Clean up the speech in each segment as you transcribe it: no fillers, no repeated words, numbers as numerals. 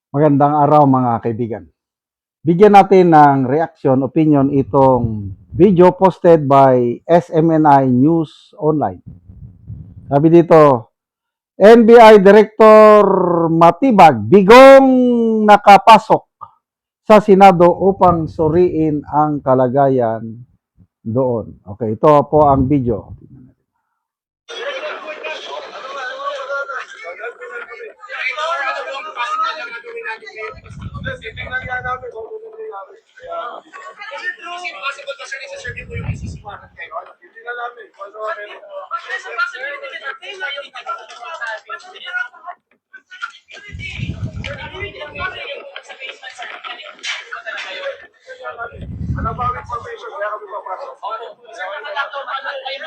Magandang araw mga kaibigan. Bigyan natin ng reaction, opinion itong video posted by SMNI News Online. Sabi dito, NBI Director Matibag, bigong nakapasok sa Senado upang suriin ang kalagayan doon. Okay, ito po ang video. Titingnan nga namin kung ano nangyayari. Is it true? Is it possible to sir isa-serve po yung ICC warrant ngayon? Titingnan namin kung ano meron. But there's a possibility that they might be ano ba ang information? Kaya kami papasok. Sir, nakatapos ano kayo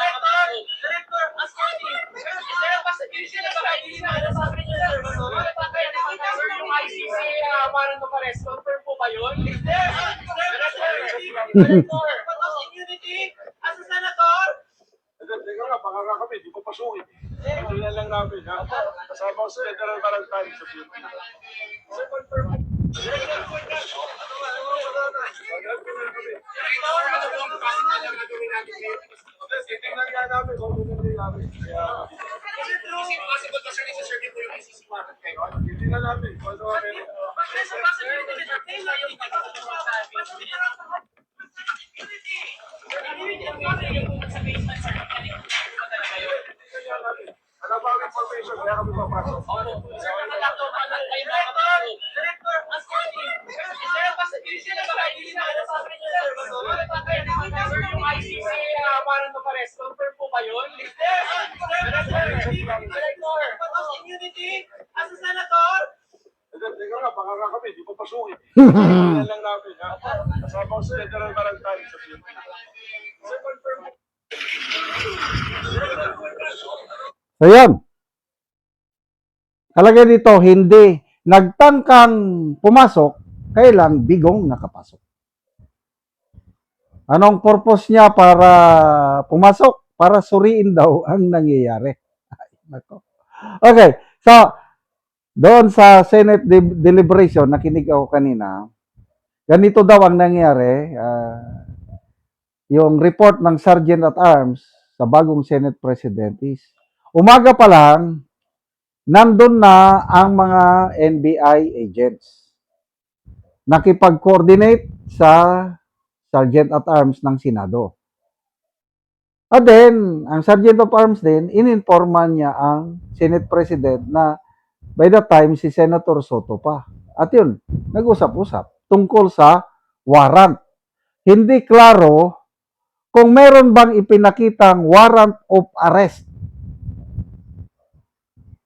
Director, as is there a possibility na baka hindi na nasabi niyo, sir? Wala pa kayo sir, yung ICC warrant of arrest, confirm po ba yun? Is there? Director, immunity as a senator? Teka nga, baka nga kami, di ko pasukin. Tingnan lang namin, ha? Kasama ko sa General Barangay sa beauty. Sir, confirm po. Titingnan nga namin kung ano nangyayari. Is it true? Is it possible to sir isa-serve po yung ICC warrant ngayon? Titingnan namin kung ano meron. But there's a possibility that they might be ano ba ang information? Kaya kami papasok. Sir, nakatapos ano kayo Director, as is there a possibility na baka hindi na nasabi niyo, sir? Wala pa kayo sir, yung ICC warrant of arrest, confirm po ba yun? Is there? Director, immunity as a senator? Teka nga, baka nga kami, di ko pasukin. Tingnan lang namin, ha? Kasama ko sa General Barangay sa beauty. Sir, confirm po. So yan, kalagay dito, hindi nagtangkang pumasok, kailang bigong nakapasok. Anong purpose niya para pumasok? Para suriin daw ang nangyayari. Okay, so doon sa Senate deliberation, nakinig ako kanina, ganito daw ang nangyari, yung report ng Sergeant at Arms sa bagong Senate President is, umaga pa lang, nandun na ang mga NBI agents. Nakipag-coordinate sa Sergeant at Arms ng Senado. At then, ang Sergeant of Arms din, ininforman niya ang Senate President na by the time si Senator Soto pa. At yun, nag-usap-usap tungkol sa warrant. Hindi klaro kung meron bang ipinakitang warrant of arrest.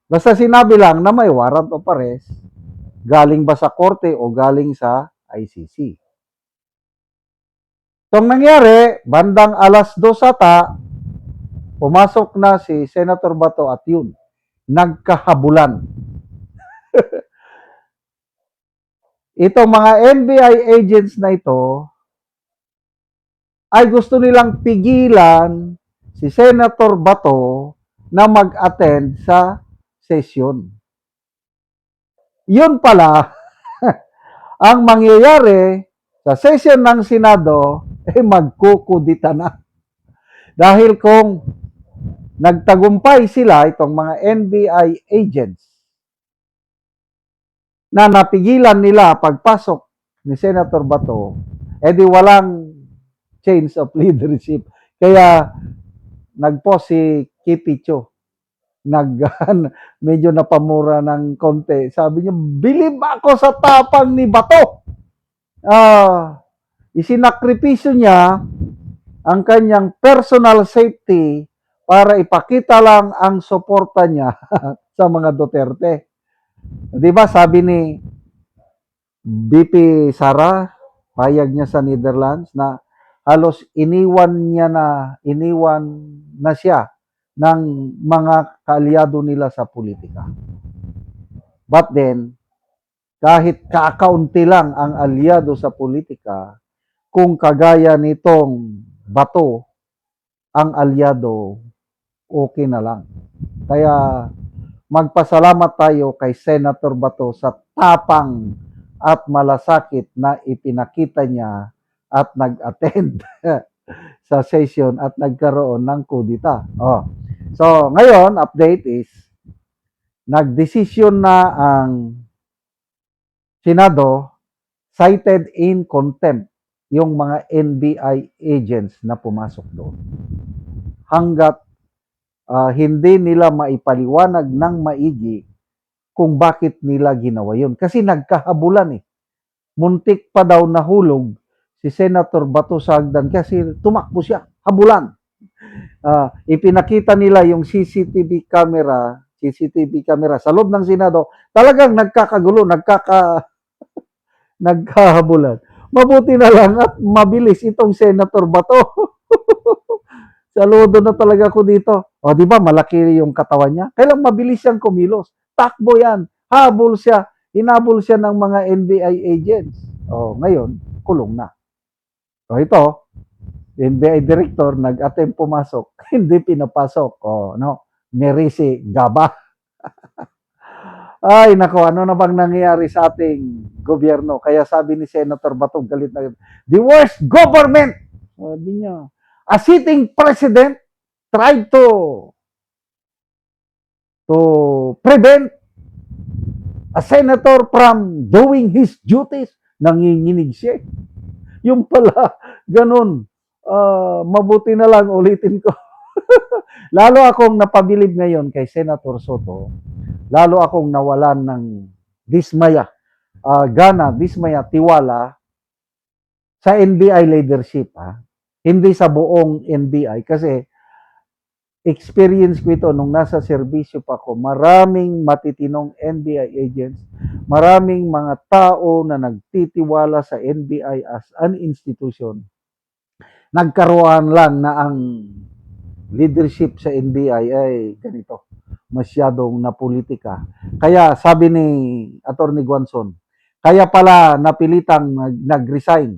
Basta sinabi lang na may warrant of arrest, galing ba sa korte o galing sa ICC. Itong nangyari, bandang alas 2 ata, pumasok na si Senator Bato at yun, nagkahabulan. Itong mga NBI agents na ito, ay gusto nilang pigilan si Senator Bato na mag-attend sa session. Yun pala, ang mangyayari sa session ng Senado, magkukudita na. Dahil kung nagtagumpay sila, itong mga NBI agents, na napigilan nila pagpasok ni Senator Bato, edi walang change of leadership. Kaya nag-post si Kipicho. Medyo napamura ng konti. Sabi niya, bilib ako sa tapang ni Bato. Isinakripisyo niya ang kanyang personal safety para ipakita lang ang suporta niya sa mga Duterte. Di ba sabi ni BP Sara, payag niya sa Netherlands na halos iniwan na siya ng mga kaalyado nila sa politika. But then, kahit kakaunti lang ang alyado sa politika, kung kagaya nitong Bato, ang alyado, okay na lang. Kaya, magpasalamat tayo kay Senator Bato sa tapang at malasakit na ipinakita niya at nag-attend sa session at nagkaroon ng kudita. Oh. So, ngayon, update is, nagdesisyon na ang Senado, cited in contempt yung mga NBI agents na pumasok doon. Hanggat hindi nila maipaliwanag ng maigi kung bakit nila ginawa yun. Kasi nagkahabulan eh. Muntik pa daw nahulog si Senator Bato sa hagdan kasi tumakbo siya. Habulan. Ipinakita nila yung CCTV camera sa loob ng Senado. Talagang nagkakagulo, nagkahabulan. Mabuti na lang at mabilis itong Senator Bato. Saludo na talaga ako dito. O, di ba, malaki yung katawan niya? Kailang mabilis siyang kumilos. Takbo yan. Habol siya. Hinabol siya ng mga NBI agents. O, ngayon, kulong na. O, ito, NBI director, nag-attempt pumasok. Hindi pinapasok. O, no? Nerisi Gaba. Ay, nako, ano na bang nangyayari sa ating gobyerno? Kaya sabi ni Senator Batog, galit na, the worst government! Sabi niya, a sitting president tried to prevent a senator from doing his duties. Nanginginig siya. Yung pala, ganun. Mabuti na lang, ulitin ko. Lalo akong napabilib ngayon kay Senator Soto. Lalo akong nawalan ng dismaya, tiwala sa NBI leadership. Hindi sa buong NBI kasi experience ko ito nung nasa serbisyo pa ako. Maraming matitinong NBI agents, maraming mga tao na nagtitiwala sa NBI as an institution. Nagkaroon lang na ang leadership sa NBI ay ganito, masyadong napolitika. Kaya sabi ni Attorney Guanzon, kaya pala napilitang nag-resign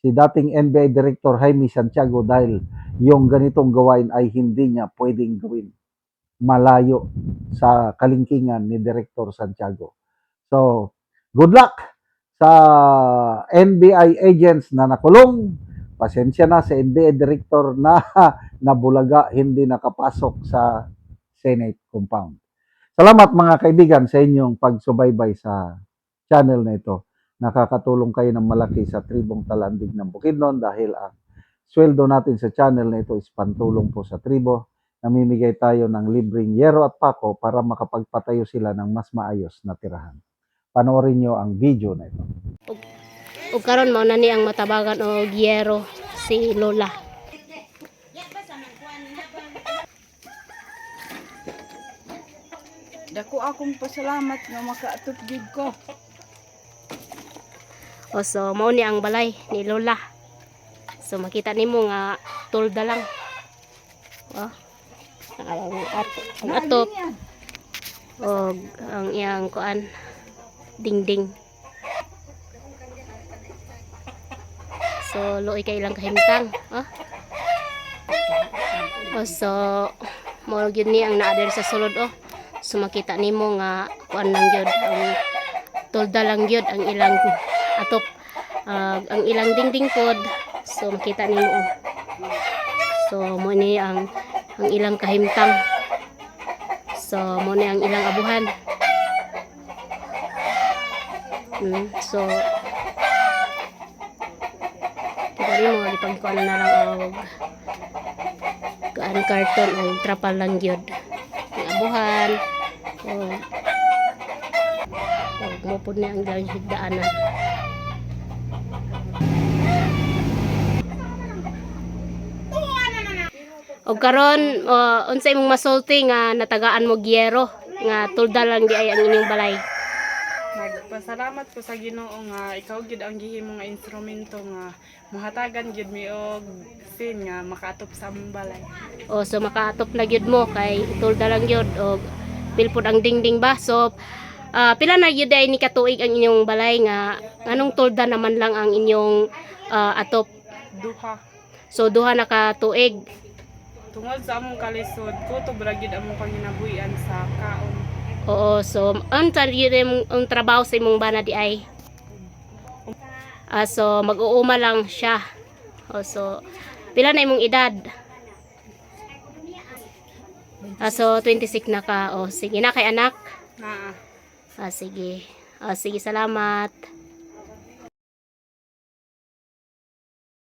si dating NBI Director Jaime Santiago dahil yung ganitong gawain ay hindi niya pwedeng gawin. Malayo sa kalingkingan ni Director Santiago. So, good luck sa NBI agents na nakulong. Pasensya na sa NBI Director na nabulaga, hindi nakapasok sa Senate compound. Salamat mga kaibigan sa inyong pagsubaybay sa channel na ito. Nakakatulong kayo ng malaki sa tribong Talandig ng Bukidnon dahil ang sweldo natin sa channel na ito is pantulong po sa tribo. Namimigay tayo ng libreng yero at pako para makapagpatayo sila ng mas maayos na tirahan. Panoorin nyo ang video na ito. Ug karon mao na ni ang matabagan og yero si Lola. Dako akong pasalamat nga makaatop gid ko. O so mao ni ang balay ni Lola. So makita nimo nga tolda lang. Oh. Ang atop og ang iyang kuan dingding. So luoy kay ilang kahimtang, oh. O so mao gyud ni ang naa diri sa sulod, oh. So makita nimo nga kuan lang gyud ang tolda lang gyud ang ilang atop, ang ilang dingding pod. So makita nimo, oh. So mo ni ang ilang kahimtang. So mo ni ang ilang abuhan. So kaya mo ipagkuan na lang og kuan karton o trapal lang gyud ang abuhan o mo pud ni ang ilang higdaanan. Og karon unsay imong masulti nga natagaan mo gyero nga tulda lang di ay ang inyong balay? Nagpasalamat ko sa Ginoo nga ikaw gid ang gihimo nga instrumento nga mahatagan gid mi og sin nga makaatop sa among balay. O so makaatop na gyud mo kay tulda lang gyud og pilpod ang dingding ba. So pila na gyud ay ni katuig ang inyong balay nga anong tulda naman lang ang inyong atop? Duha. So duha na ka tuig. Tungod sa among kalisod, kutob ra gid among panginabuhian sa kaon. Oo, so ang trabaho sa imong bana di ay. So mag-uuma lang siya. So pila na imong edad? So 26 na ka. Sige na kay anak. Naa. Sige. Sige, salamat.